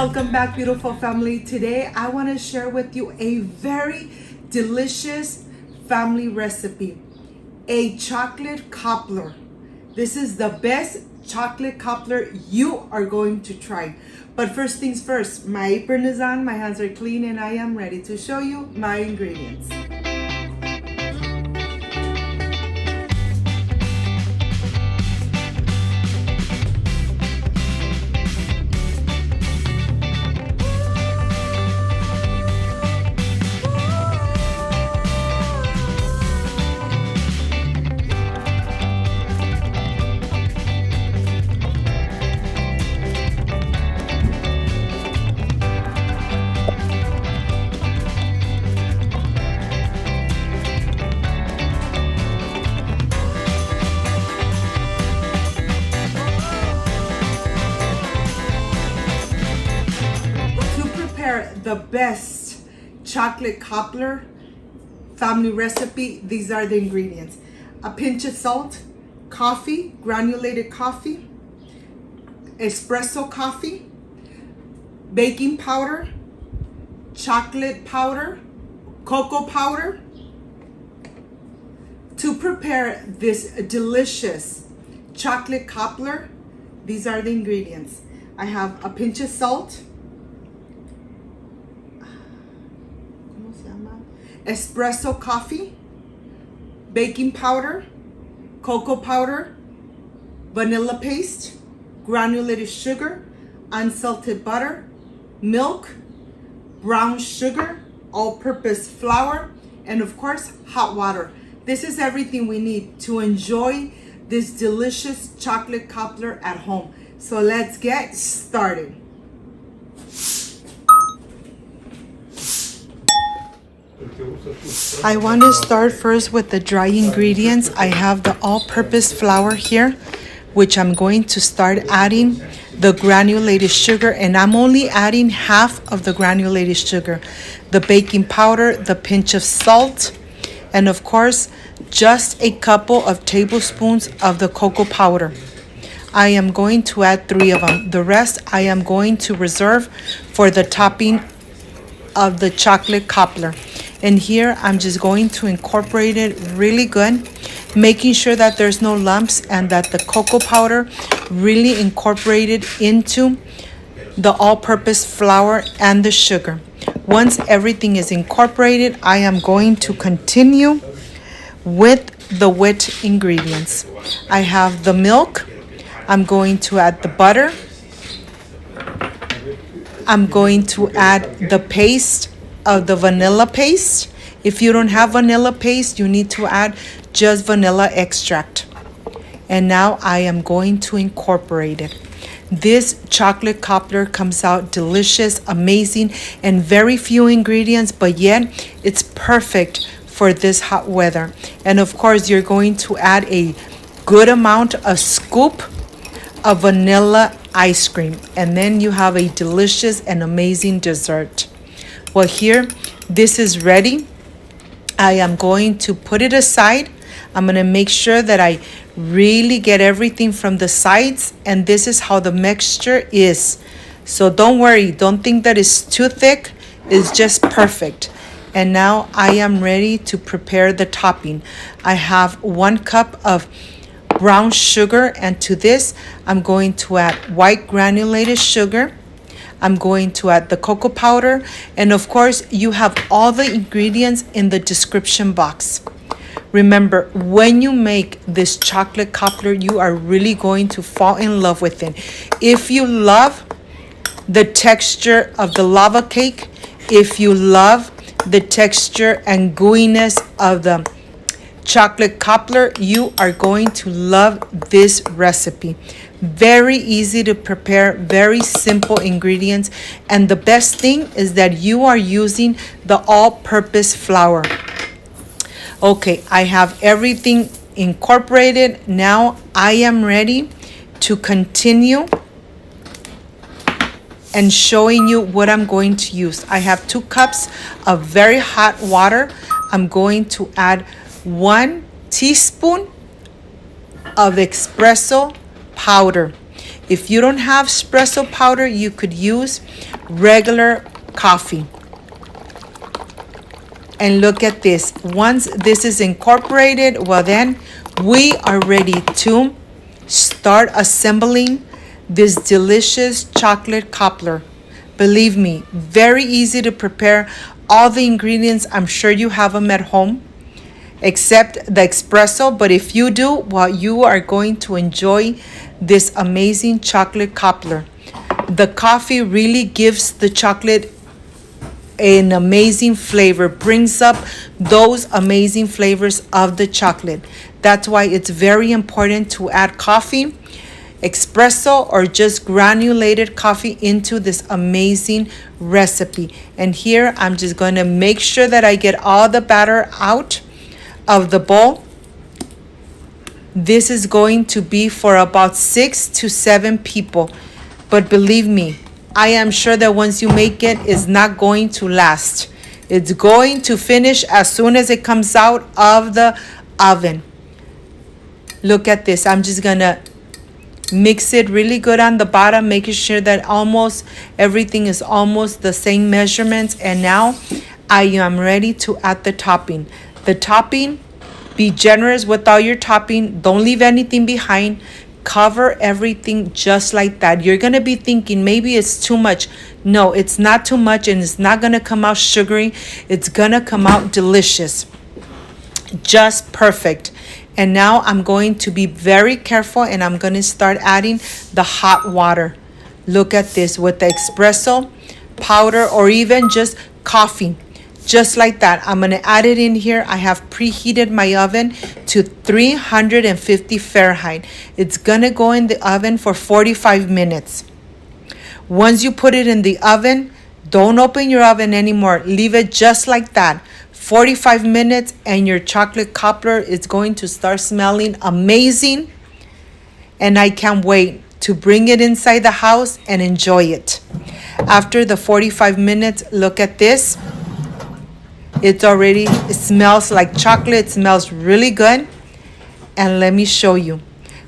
Welcome back, beautiful family. Today I want to share with you a very delicious family recipe, a chocolate cobbler. This is the best chocolate cobbler you are going to try. But first things first, my apron is on, my hands are clean, and I am ready to show you my ingredients. The best chocolate cobbler family recipe, these are the ingredients: a pinch of salt, coffee, granulated coffee, espresso coffee, baking powder, chocolate powder, cocoa powder. To prepare this delicious chocolate cobbler, these are the ingredients. I have a pinch of salt, espresso coffee, baking powder, cocoa powder, vanilla paste, granulated sugar, unsalted butter, milk, brown sugar, all-purpose flour, and of course, hot water. This is everything we need to enjoy this delicious chocolate cobbler at home. So let's get started. I want to start first with the dry ingredients. I have the all-purpose flour here, which I'm going to start adding the granulated sugar, and I'm only adding half of the granulated sugar, the baking powder, the pinch of salt, and of course, just a couple of tablespoons of the cocoa powder. I am going to add 3 of them. The rest I am going to reserve for the topping of the chocolate cobbler. And here I'm just going to incorporate it really good, making sure that there's no lumps and that the cocoa powder really incorporated into the all-purpose flour and the sugar. Once everything is incorporated, I am going to continue with the wet ingredients. I have the milk. I'm going to add the butter. I'm going to add the paste of the vanilla paste. If you don't have vanilla paste, you need to add just vanilla extract. And now I am going to incorporate it. This chocolate cobbler comes out delicious, amazing, and very few ingredients, but yet it's perfect for this hot weather. And of course, you're going to add a good amount, a scoop of vanilla ice cream, and then you have a delicious and amazing dessert. Well, here, this is ready. I am going to put it aside. I'm going to make sure that I really get everything from the sides, and this is how the mixture is. So don't worry, don't think that it's too thick. It's just perfect. And now I am ready to prepare the topping. I have 1 cup of brown sugar, and to this, I'm going to add white granulated sugar. I'm going to add the cocoa powder, and of course, you have all the ingredients in the description box. Remember, when you make this chocolate cobbler, you are really going to fall in love with it. If you love the texture of the lava cake, if you love the texture and gooiness of the chocolate cobbler, you are going to love this recipe. Very easy to prepare, very simple ingredients, and the best thing is that you are using the all-purpose flour. Okay, I have everything incorporated. Now I am ready to continue and showing you what I'm going to use. I have 2 cups of very hot water. I'm going to add 1 teaspoon of espresso powder. If you don't have espresso powder, you could use regular coffee. And look at this. Once this is incorporated, well then we are ready to start assembling this delicious chocolate cobbler. Believe me, very easy to prepare. All the ingredients, I'm sure you have them at home, except the espresso. But if you do, well, you are going to enjoy this amazing chocolate cobbler. The coffee really gives the chocolate an amazing flavor, brings up those amazing flavors of the chocolate. That's why it's very important to add coffee, espresso, or just granulated coffee into this amazing recipe. And here I'm just going to make sure that I get all the batter out of the bowl. This is going to be for about 6 to 7 people. But believe me, I am sure that once you make it, it's not going to last. It's going to finish as soon as it comes out of the oven. Look at this. I'm just going to mix it really good on the bottom, making sure that almost everything is almost the same measurements. And now I am ready to add the topping. The topping, be generous with all your topping. Don't leave anything behind. Cover everything just like that. You're going to be thinking maybe it's too much. No, it's not too much, and it's not going to come out sugary. It's going to come out delicious. Just perfect. And now I'm going to be very careful, and I'm going to start adding the hot water. Look at this with the espresso powder or even just coffee. Just like that. I'm going to add it in here. I have preheated my oven to 350 Fahrenheit. It's going to go in the oven for 45 minutes. Once you put it in the oven, don't open your oven anymore. Leave it just like that. 45 minutes and your chocolate cobbler is going to start smelling amazing. And I can't wait to bring it inside the house and enjoy it. After the 45 minutes, look at this. It smells like chocolate. It smells really good. And let me show you.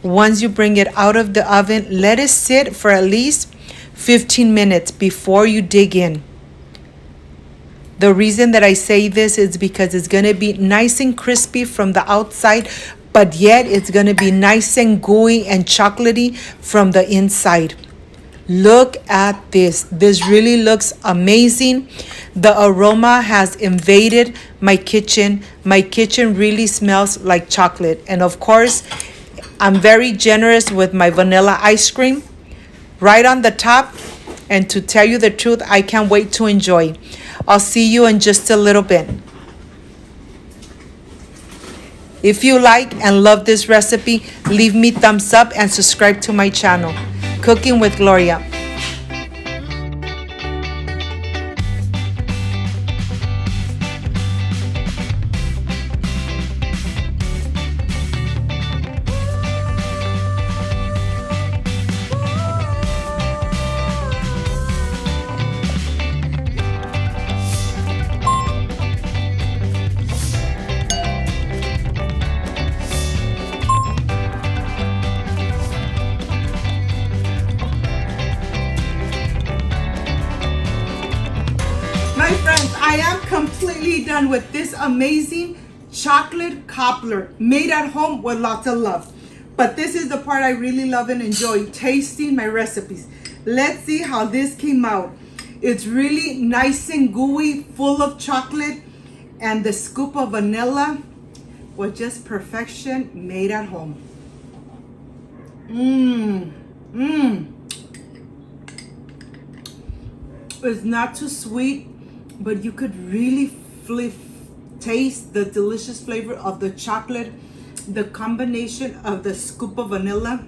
Once you bring it out of the oven, let it sit for at least 15 minutes before you dig in. The reason that I say this is because it's going to be nice and crispy from the outside, but yet it's going to be nice and gooey and chocolatey from the inside. Look at this. This really looks amazing. The aroma has invaded my kitchen. My kitchen really smells like chocolate. And of course, I'm very generous with my vanilla ice cream right on the top. And to tell you the truth, I can't wait to enjoy. I'll see you in just a little bit. If you like and love this recipe, leave me thumbs up and subscribe to my channel, Cooking with Gloria. My friends, I am completely done with this amazing chocolate cobbler made at home with lots of love. But this is the part I really love and enjoy, tasting my recipes. Let's see how this came out. It's really nice and gooey, full of chocolate, and the scoop of vanilla was just perfection, made at home. It's not too sweet, but you could really taste the delicious flavor of the chocolate, the combination of the scoop of vanilla.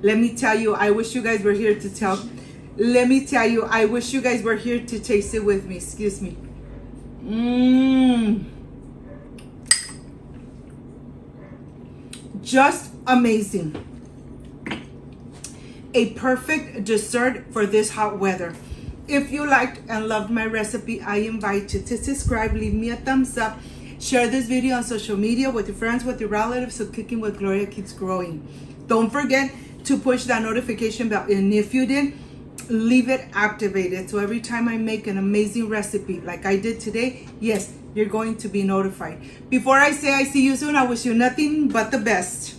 Let me tell you, I wish you guys were here to I wish you guys were here to taste it with me. Excuse me. Just amazing. A perfect dessert for this hot weather. If you liked and loved my recipe, I invite you to subscribe, leave me a thumbs up, share this video on social media with your friends, with your relatives, so Cooking with Gloria keeps growing. Don't forget to push that notification bell. And if you did, leave it activated. So every time I make an amazing recipe like I did today, yes, you're going to be notified. Before I say I see you soon, I wish you nothing but the best.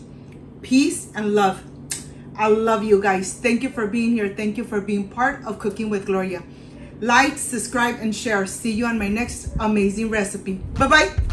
Peace and love. I love you guys. Thank you for being here. Thank you for being part of Cooking with Gloria. Like, subscribe, and share. See you on my next amazing recipe. Bye-bye.